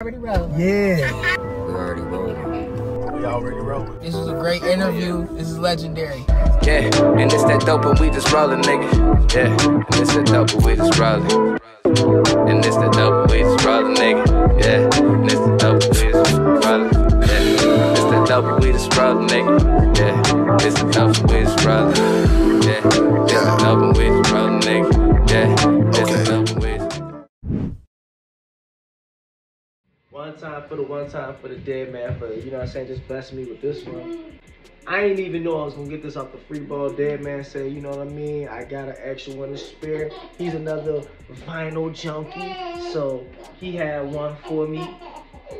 Already rolling. Yeah. We already rolling. We already rolling. This was a great interview. This is legendary. Yeah, and it's that dope and we just rolling, nigga. Yeah, and it's that dope and we just rolling. And it's that dope and we just rolling, nigga. Yeah, and it's that dope and we just rolling. Yeah, it's that dope and we just rolling, nigga. Yeah, it's the dope and we just rolling. Yeah, it's the dope and we just rolling, nigga. Yeah, it's the dope and we just. One time for the Deadman, for, you know what I'm saying, just blessing me with this one. I ain't even know I was gonna get this off the free ball. Deadman say, you know what I mean, I got an extra one to spare. He's another vinyl junkie, so he had one for me.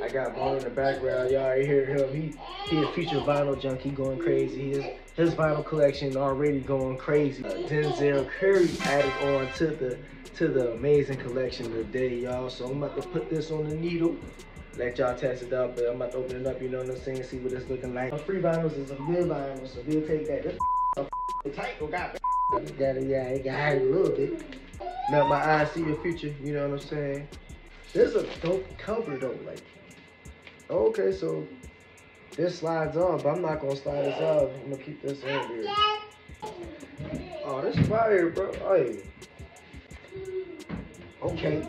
I got one in the background, y'all already hear him. He a future vinyl junkie going crazy. His vinyl collection already going crazy. Denzel Curry added on to the amazing collection today, y'all. So I'm about to put this on the needle, let y'all test it out, but I'm about to open it up, you know what I'm saying, see what it's looking like. Free vinyls is a good vinyl, so we'll take that. This tight, oh god, it got a little bit. Now my eyes see your future, you know what I'm saying. This is a dope cover though, like. Okay, so this slides on, but I'm not gonna slide this off. I'm gonna keep this on here. Oh, this is fire, bro. Hey. Okay.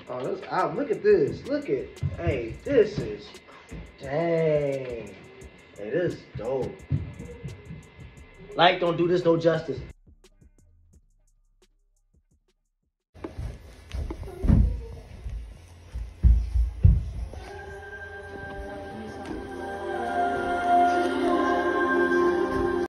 Oh, that's out. Look at this. Look at. Hey, this is. Dang. Hey, this is dope. Like, don't do this no justice.